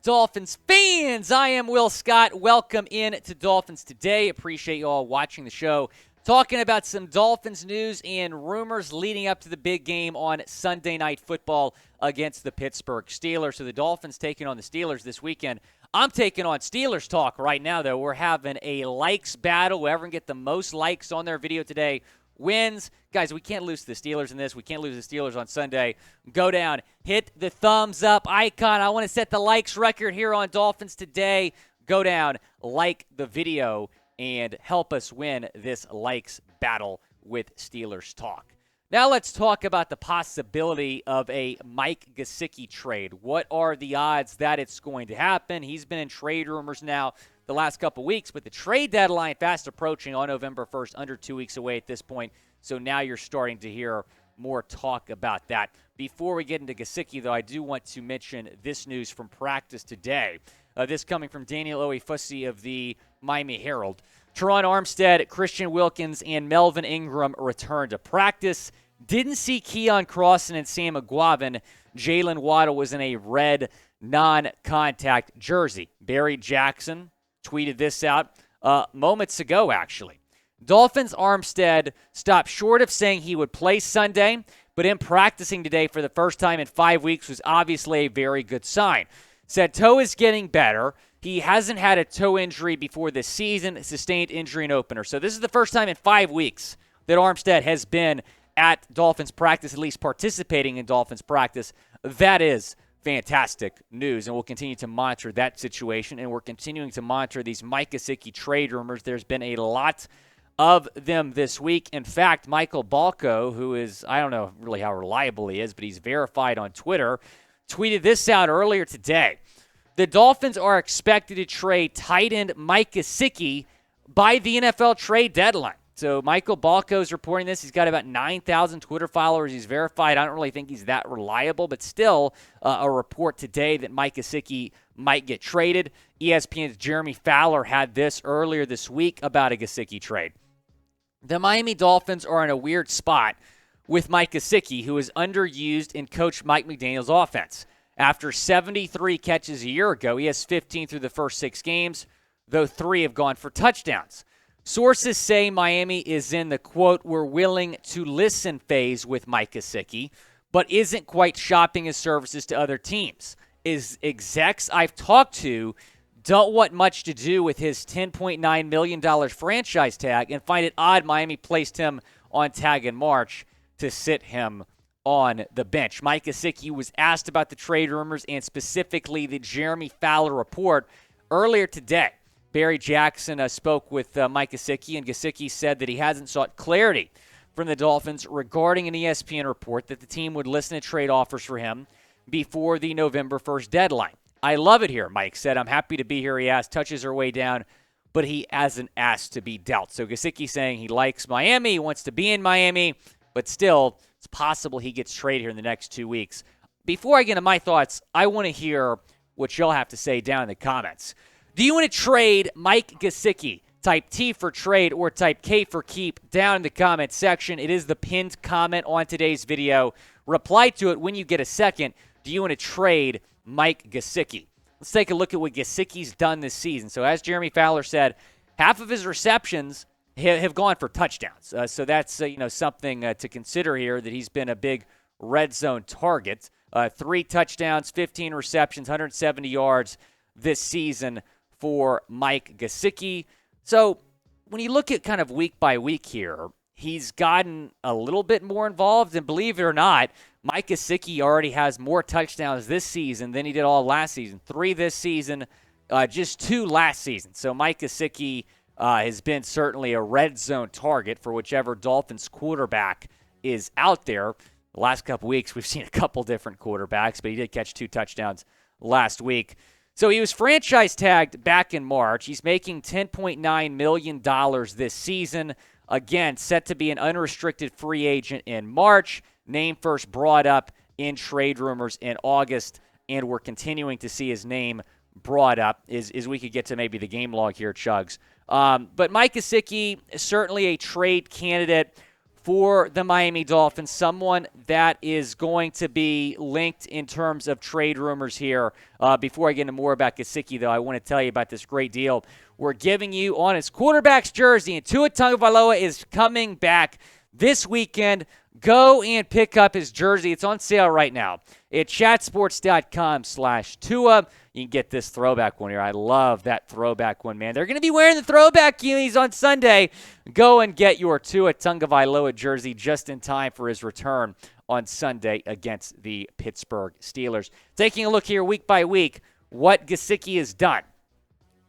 Dolphins fans? I am Will Scott. Welcome in to Dolphins Today. Appreciate you all watching the show. Talking about some Dolphins news and rumors leading up to the big game on Sunday Night Football against the Pittsburgh Steelers. So the Dolphins taking on the Steelers this weekend. I'm taking on Steelers talk right now, though. We're having a likes battle. Whoever can get the most likes on their video today wins. Guys, we can't lose to the Steelers in this. We can't lose the Steelers on Sunday. Go down, hit the thumbs up icon. I want to set the likes record here on Dolphins Today. Go down, like the video, and help us win this likes battle with Steelers talk. Now let's talk about the possibility of a Mike Gesicki trade. What are the odds that it's going to happen? He's been in trade rumors now the last couple weeks, but the trade deadline fast approaching on November 1st, under 2 weeks away at this point. So now you're starting to hear more talk about that. Before we get into Gesicki, though, I do want to mention this news from practice today. This coming from Daniel Oefusi of the Miami Herald. Teron Armstead, Christian Wilkins, and Melvin Ingram returned to practice. Didn't see Keon Crossan and Sam McGuavin. Jalen Waddle was in a red non-contact jersey. Barry Jackson tweeted this out moments ago, actually. Dolphins Armstead stopped short of saying he would play Sunday, but him practicing today for the first time in 5 weeks was obviously a very good sign. Said toe is getting better. He hasn't had a toe injury before this season, sustained injury in opener. So this is the first time in 5 weeks that Armstead has been at Dolphins practice, at least participating in Dolphins practice. That is fantastic news, and we'll continue to monitor that situation, and we're continuing to monitor these Mike Gesicki trade rumors. There's been a lot of them this week. In fact, Michael Balco, who is, I don't know really how reliable he is, but he's verified on Twitter, tweeted this out earlier today. The Dolphins are expected to trade tight end Mike Gesicki by the NFL trade deadline. So Michael Balco is reporting this. He's got about 9,000 Twitter followers. He's verified. I don't really think he's that reliable, but still a report today that Mike Gesicki might get traded. ESPN's Jeremy Fowler had this earlier this week about a Gesicki trade. The Miami Dolphins are in a weird spot with Mike Gesicki, who is underused in Coach Mike McDaniel's offense. After 73 catches a year ago, he has 15 through the first 6 games, though 3 have gone for touchdowns. Sources say Miami is in the, quote, we're willing to listen phase with Mike Gesicki, but isn't quite shopping his services to other teams. Execs I've talked to don't want much to do with his $10.9 million franchise tag and find it odd Miami placed him on tag in March to sit him on the bench. Mike Gesicki was asked about the trade rumors and specifically the Jeremy Fowler report earlier today. Barry Jackson spoke with Mike Gesicki, and Gesicki said that he hasn't sought clarity from the Dolphins regarding an ESPN report that the team would listen to trade offers for him before the November 1st deadline. I love it here, Mike said. I'm happy to be here, he asked. Touches are way down, but he hasn't asked to be dealt. So Gesicki saying he likes Miami, he wants to be in Miami, but still, it's possible he gets traded here in the next 2 weeks. Before I get into my thoughts, I want to hear what y'all have to say down in the comments. Do you want to trade Mike Gesicki? Type T for trade or type K for keep down in the comment section. It is the pinned comment on today's video. Reply to it when you get a second. Do you want to trade Mike Gesicki? Let's take a look at what Gesicki's done this season. So as Jeremy Fowler said, half of his receptions have gone for touchdowns. So that's something to consider here, that he's been a big red zone target. 3 touchdowns, 15 receptions, 170 yards this season for Mike Gesicki. So when you look at kind of week by week here, he's gotten a little bit more involved, and believe it or not, Mike Gesicki already has more touchdowns this season than he did all last season. 3 this season, just 2 last season. So Mike Gesicki has been certainly a red zone target for whichever Dolphins quarterback is out there. The last couple weeks, we've seen a couple different quarterbacks, but he did catch 2 touchdowns last week. So he was franchise tagged back in March. He's making $10.9 million this season. Again, set to be an unrestricted free agent in March. Name first brought up in trade rumors in August, and we're continuing to see his name brought up as we could get to maybe the game log here, Chugs. But Mike Gesicki is certainly a trade candidate for the Miami Dolphins, someone that is going to be linked in terms of trade rumors here. Before I get into more about Gesicki, though, I want to tell you about this great deal we're giving you on his quarterback's jersey. And Tua Tagovailoa is coming back this weekend. Go and pick up his jersey. It's on sale right now at chatsports.com/Tua. You can get this throwback one here. I love that throwback one, man. They're going to be wearing the throwback unis on Sunday. Go and get your Tua Tagovailoa jersey just in time for his return on Sunday against the Pittsburgh Steelers. Taking a look here week by week, what Gesicki has done.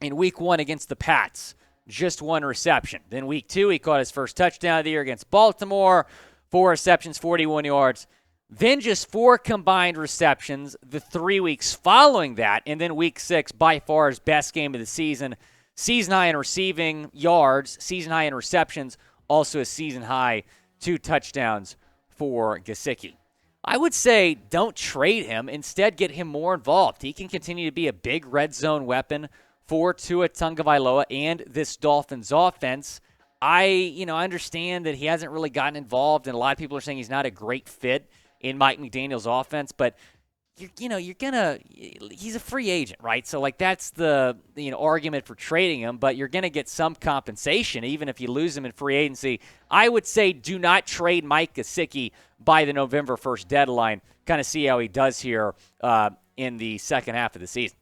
In week 1 against the Pats, just 1 reception. Then week 2, he caught his first touchdown of the year against Baltimore. 4 receptions, 41 yards. Then just 4 combined receptions the 3 weeks following that. And then week 6, by far his best game of the season. Season high in receiving yards, season high in receptions, also a season high 2 touchdowns for Gesicki. I would say don't trade him. Instead, get him more involved. He can continue to be a big red zone weapon for Tua Tagovailoa and this Dolphins offense. I understand that he hasn't really gotten involved, and a lot of people are saying he's not a great fit in Mike McDaniel's offense, but he's a free agent, right? So that's the argument for trading him, but you're gonna get some compensation even if you lose him in free agency. I would say do not trade Mike Gesicki by the November 1st deadline. Kind of see how he does here in the second half of the season.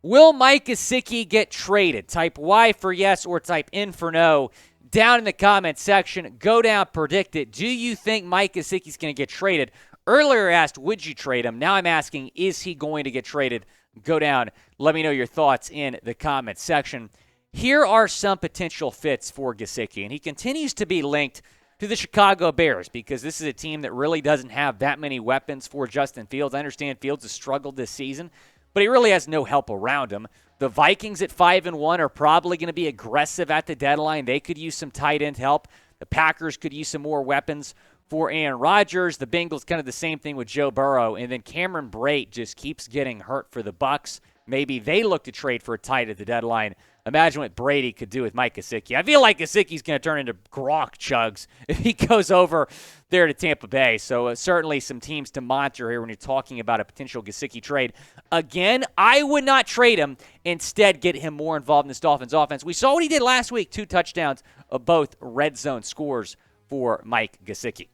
Will Mike Gesicki get traded? Type Y for yes or type N for no. Down in the comment section, go down, predict it. Do you think Mike Gesicki's going to get traded? Earlier I asked, would you trade him? Now I'm asking, is he going to get traded? Go down. Let me know your thoughts in the comment section. Here are some potential fits for Gesicki, and he continues to be linked to the Chicago Bears because this is a team that really doesn't have that many weapons for Justin Fields. I understand Fields has struggled this season, but he really has no help around him. The Vikings at 5-1 are probably going to be aggressive at the deadline. They could use some tight end help. The Packers could use some more weapons for Aaron Rodgers. The Bengals kind of the same thing with Joe Burrow. And then Cameron Brate just keeps getting hurt for the Bucs. Maybe they look to trade for a tight at the deadline. Imagine what Brady could do with Mike Gesicki. I feel like Gesicki's going to turn into Gronk Chugs if he goes over there to Tampa Bay. So certainly some teams to monitor here when you're talking about a potential Gesicki trade. Again, I would not trade him. Instead, get him more involved in this Dolphins offense. We saw what he did last week, 2 touchdowns of both red zone scores for Mike Gesicki.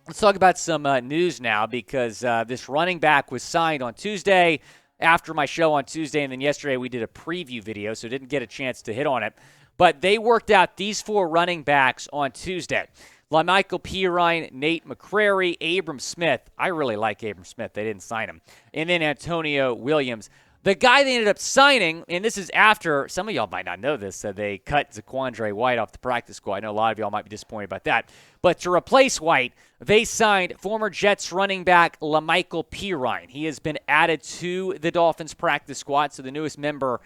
Let's talk about some news now because this running back was signed on Tuesday. After my show on Tuesday, and then yesterday we did a preview video, so didn't get a chance to hit on it. But they worked out these 4 running backs on Tuesday. Michael Perine, Nate McCrary, Abram Smith. I really like Abram Smith. They didn't sign him. And then Antonio Williams. The guy they ended up signing, and this is after, some of y'all might not know this, they cut Zaquandre White off the practice squad. I know a lot of y'all might be disappointed about that. But to replace White, they signed former Jets running back Michael Perine. He has been added to the Dolphins practice squad, so the newest member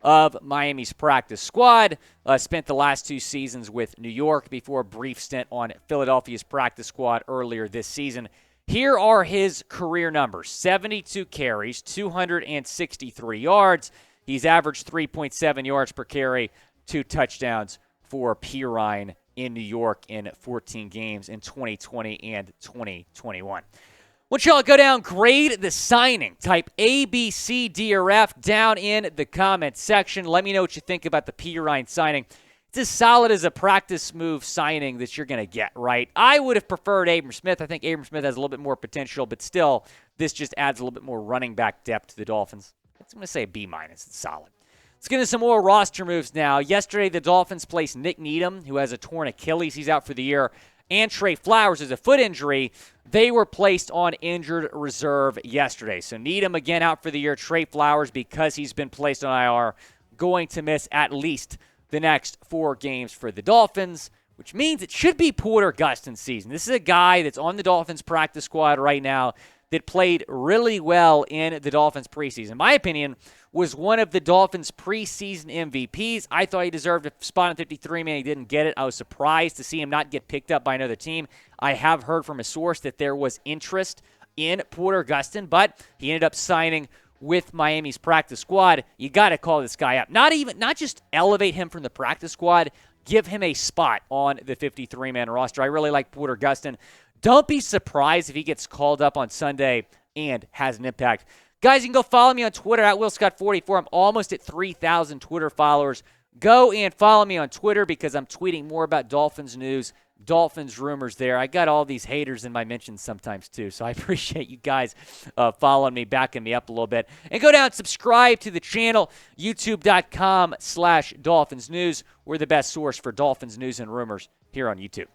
of Miami's practice squad. Spent the last 2 seasons with New York before a brief stint on Philadelphia's practice squad earlier this season. Here are his career numbers. 72 carries, 263 yards. He's averaged 3.7 yards per carry, 2 touchdowns for Perine in New York in 14 games in 2020 and 2021. Want y'all to go down, grade the signing. Type A, B, C, D, or F down in the comment section. Let me know what you think about the Perine signing. It's as solid as a practice move signing that you're going to get, right? I would have preferred Abram Smith. I think Abram Smith has a little bit more potential, but still, this just adds a little bit more running back depth to the Dolphins. I'm going to say a B-. It's solid. Let's get into some more roster moves now. Yesterday, the Dolphins placed Nick Needham, who has a torn Achilles. He's out for the year. And Trey Flowers has a foot injury. They were placed on injured reserve yesterday. So Needham again out for the year. Trey Flowers, because he's been placed on IR, going to miss at least the next 4 games for the Dolphins, which means it should be Porter Gustin's season. This is a guy that's on the Dolphins practice squad right now that played really well in the Dolphins preseason. In my opinion, was one of the Dolphins preseason MVPs. I thought he deserved a spot in 53, man. He didn't get it. I was surprised to see him not get picked up by another team. I have heard from a source that there was interest in Porter Gustin, but he ended up signing with Miami's practice squad. You got to call this guy up. Not just elevate him from the practice squad. give him a spot on the 53-man roster. I really like Porter Gustin. Don't be surprised if he gets called up on Sunday and has an impact. Guys, you can go follow me on Twitter at WillScott44. I'm almost at 3,000 Twitter followers. Go and follow me on Twitter because I'm tweeting more about Dolphins news, Dolphins rumors there. I got all these haters in my mentions sometimes too, so I appreciate you guys following me, backing me up a little bit. And go down and subscribe to the channel, youtube.com/Dolphins News. We're the best source for Dolphins news and rumors here on YouTube.